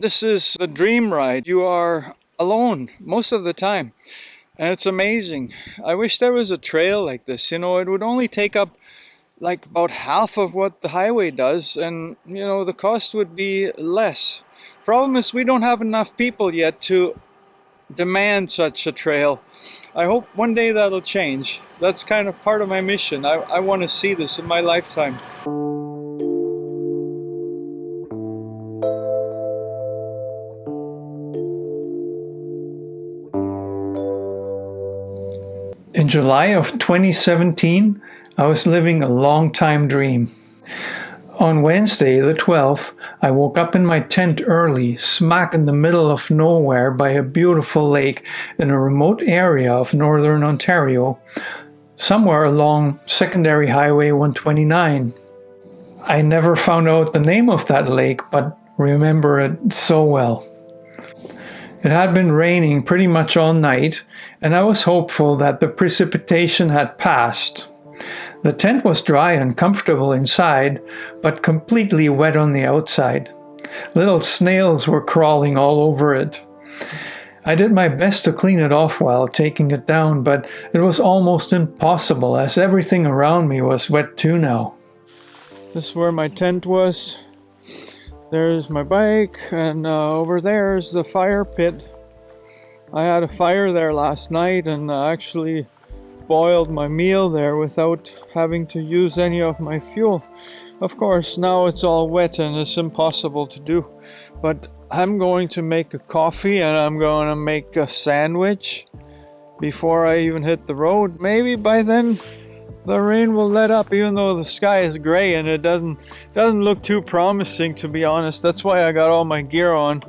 This is the dream ride. You are alone most of the time, and it's amazing. I wish there was a trail like this. You know, it would only take up like about half of what the highway does, and you know, the cost would be less. Problem is we don't have enough people yet to demand such a trail. I hope one day that'll change. That's kind of part of my mission. I want to see this in my lifetime. In July of 2017, I was living a long-time dream. On Wednesday, the 12th, I woke up in my tent early, smack in the middle of nowhere by a beautiful lake in a remote area of northern Ontario, somewhere along Secondary Highway 129. I never found out the name of that lake, but remember it so well. It had been raining pretty much all night, and I was hopeful that the precipitation had passed. The tent was dry and comfortable inside, but completely wet on the outside. Little snails were crawling all over it. I did my best to clean it off while taking it down, but it was almost impossible as everything around me was wet too now. This is where my tent was. There's my bike, and over there is the fire pit. I had a fire there last night and actually boiled my meal there without having to use any of my fuel. Of course, now it's all wet and it's impossible to do. But I'm going to make a coffee and I'm going to make a sandwich before I even hit the road. Maybe by then the rain will let up, even though the sky is gray and it doesn't look too promising, to be honest. That's why I got all my gear on.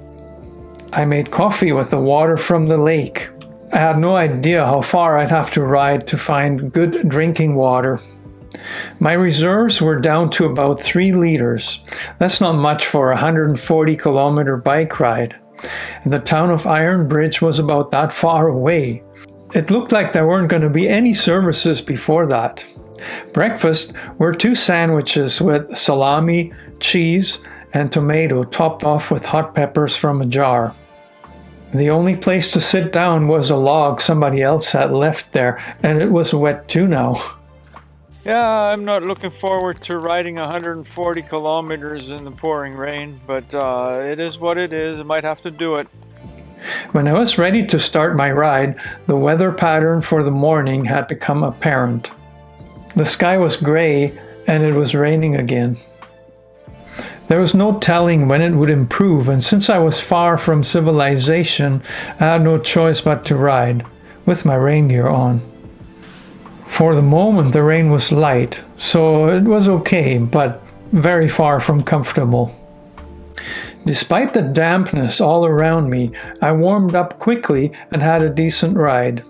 I made coffee with the water from the lake. I had no idea how far I'd have to ride to find good drinking water. My reserves were down to about 3 liters. That's not much for a 140-kilometer bike ride. And the town of Iron Bridge was about that far away. It looked like there weren't going to be any services before that. Breakfast were 2 sandwiches with salami, cheese, and tomato topped off with hot peppers from a jar. The only place to sit down was a log somebody else had left there, and it was wet too now. Yeah, I'm not looking forward to riding 140 kilometers in the pouring rain, but it is what it is. I might have to do it. When I was ready to start my ride, the weather pattern for the morning had become apparent. The sky was gray and it was raining again. There was no telling when it would improve, and since I was far from civilization, I had no choice but to ride, with my rain gear on. For the moment the rain was light, so it was okay, but very far from comfortable. Despite the dampness all around me, I warmed up quickly and had a decent ride.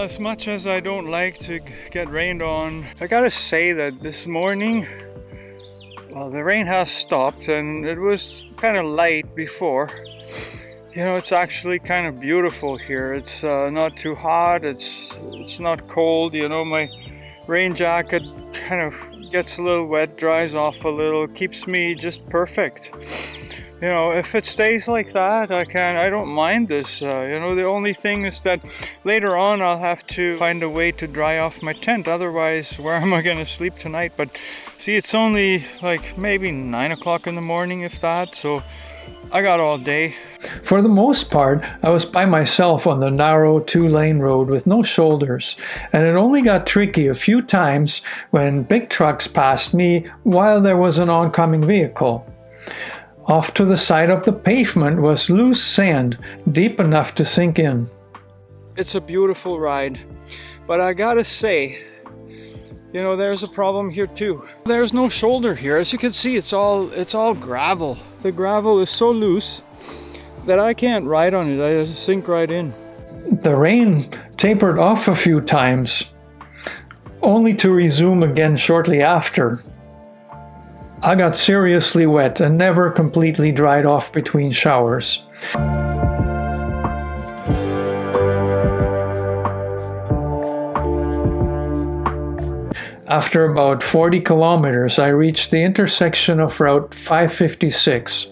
As much as I don't like to get rained on, I gotta say that this morning, well, the rain has stopped and it was kind of light before. You know, it's actually kind of beautiful here. It's not too hot, it's not cold. You know, my rain jacket kind of gets a little wet, dries off a little, keeps me just perfect. You know, if it stays like that, I don't mind this. You know, the only thing is that later on I'll have to find a way to dry off my tent. Otherwise, where am I going to sleep tonight? But see, it's only like maybe 9 o'clock in the morning, if that. So I got all day. For the most part, I was by myself on the narrow 2-lane road with no shoulders, and it only got tricky a few times when big trucks passed me while there was an oncoming vehicle. Off to the side of the pavement was loose sand, deep enough to sink in. It's a beautiful ride, but I gotta say, you know, there's a problem here too. There's no shoulder here. As you can see, it's all gravel. The gravel is so loose that I can't ride on it. I just sink right in. The rain tapered off a few times, only to resume again shortly after. I got seriously wet and never completely dried off between showers. After about 40 kilometers, I reached the intersection of Route 556.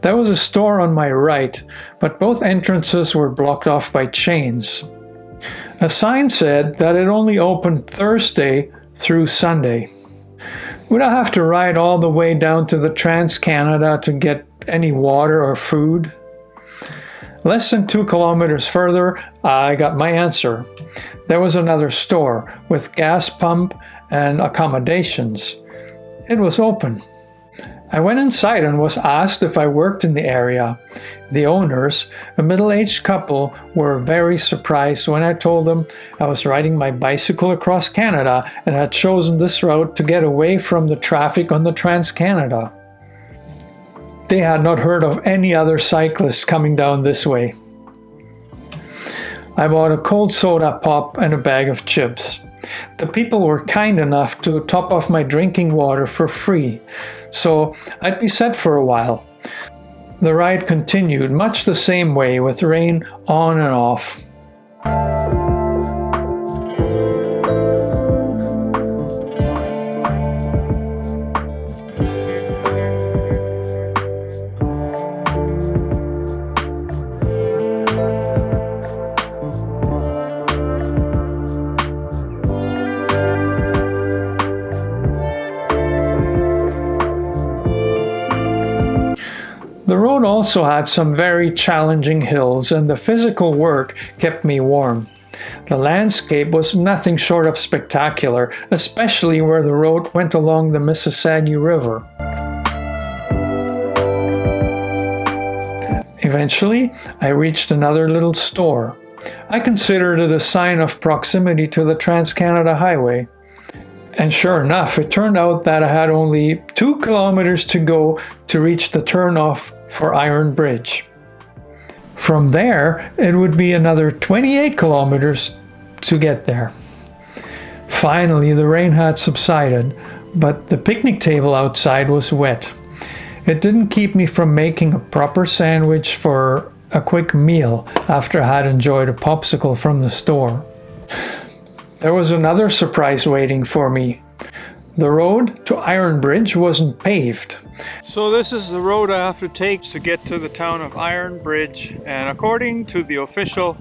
There was a store on my right, but both entrances were blocked off by chains. A sign said that it only opened Thursday through Sunday. Would I have to ride all the way down to the Trans-Canada to get any water or food? Less than 2 kilometers further, I got my answer. There was another store with gas pump and accommodations. It was open. I went inside and was asked if I worked in the area. The owners, a middle-aged couple, were very surprised when I told them I was riding my bicycle across Canada and had chosen this route to get away from the traffic on the Trans-Canada. They had not heard of any other cyclists coming down this way. I bought a cold soda pop and a bag of chips. The people were kind enough to top off my drinking water for free, so I'd be set for a while. The ride continued much the same way, with rain on and off. The road also had some very challenging hills, and the physical work kept me warm. The landscape was nothing short of spectacular, especially where the road went along the Mississauga River. Eventually, I reached another little store. I considered it a sign of proximity to the Trans-Canada Highway. And sure enough, it turned out that I had only 2 kilometers to go to reach the turnoff for Iron Bridge. From there, it would be another 28 kilometers to get there. Finally, the rain had subsided, but the picnic table outside was wet. It didn't keep me from making a proper sandwich for a quick meal after I had enjoyed a popsicle from the store. There was another surprise waiting for me. The road to Iron Bridge wasn't paved. So this is the road I have to take to get to the town of Iron Bridge, and according to the official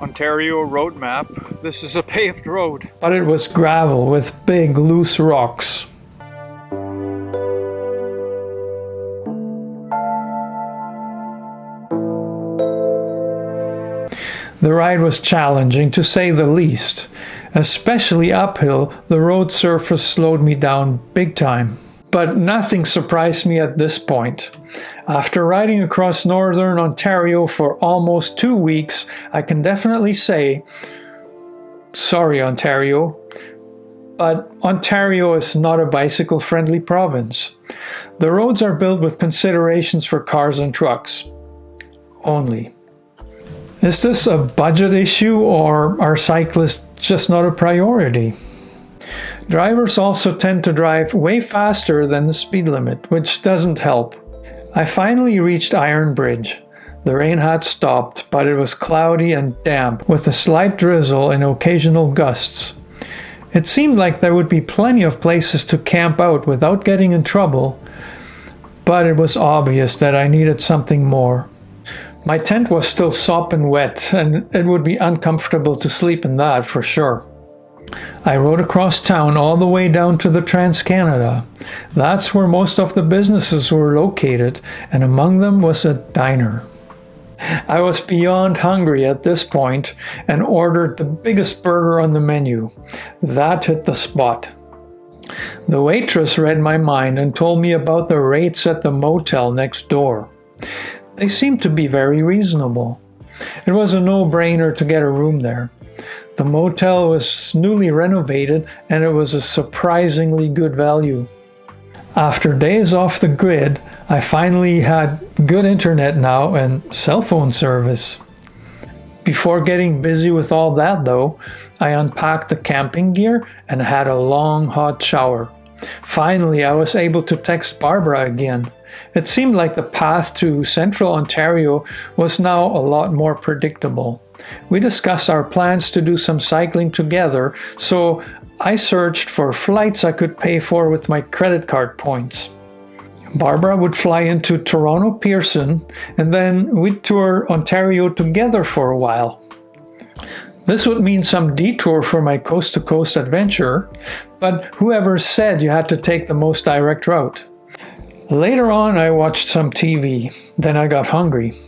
Ontario road map, this is a paved road. But it was gravel with big loose rocks. The ride was challenging, to say the least. Especially uphill, the road surface slowed me down big time. But nothing surprised me at this point. After riding across northern Ontario for almost 2 weeks, I can definitely say, sorry Ontario, but Ontario is not a bicycle-friendly province. The roads are built with considerations for cars and trucks only. Is this a budget issue, or are cyclists just not a priority? Drivers also tend to drive way faster than the speed limit, which doesn't help. I finally reached Iron Bridge. The rain had stopped, but it was cloudy and damp, with a slight drizzle and occasional gusts. It seemed like there would be plenty of places to camp out without getting in trouble, but it was obvious that I needed something more. My tent was still sopping wet, and it would be uncomfortable to sleep in that for sure. I rode across town all the way down to the Trans-Canada. That's where most of the businesses were located, and among them was a diner. I was beyond hungry at this point and ordered the biggest burger on the menu. That hit the spot. The waitress read my mind and told me about the rates at the motel next door. They seemed to be very reasonable. It was a no-brainer to get a room there. The motel was newly renovated, and it was a surprisingly good value. After days off the grid, I finally had good internet now and cell phone service. Before getting busy with all that though, I unpacked the camping gear and had a long hot shower. Finally, I was able to text Barbara again. It seemed like the path to central Ontario was now a lot more predictable. We discussed our plans to do some cycling together, so I searched for flights I could pay for with my credit card points. Barbara would fly into Toronto Pearson, and then we'd tour Ontario together for a while. This would mean some detour for my coast-to-coast adventure, but whoever said you had to take the most direct route? Later on, I watched some TV. Then I got hungry.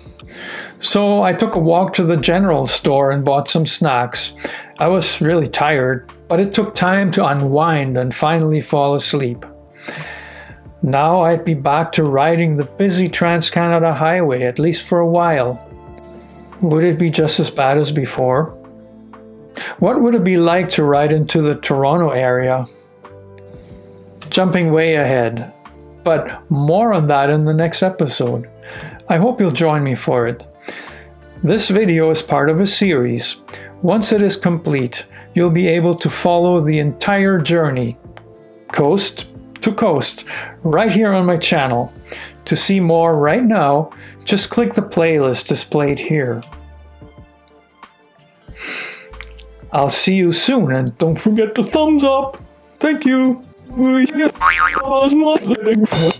So I took a walk to the general store and bought some snacks. I was really tired, but it took time to unwind and finally fall asleep. Now I'd be back to riding the busy Trans-Canada Highway, at least for a while. Would it be just as bad as before? What would it be like to ride into the Toronto area? Jumping way ahead, but more on that in the next episode. I hope you'll join me for it. This video is part of a series. Once it is complete, you'll be able to follow the entire journey, coast to coast, right here on my channel. To see more right now, just click the playlist displayed here. I'll see you soon, and don't forget to thumbs up. Thank you.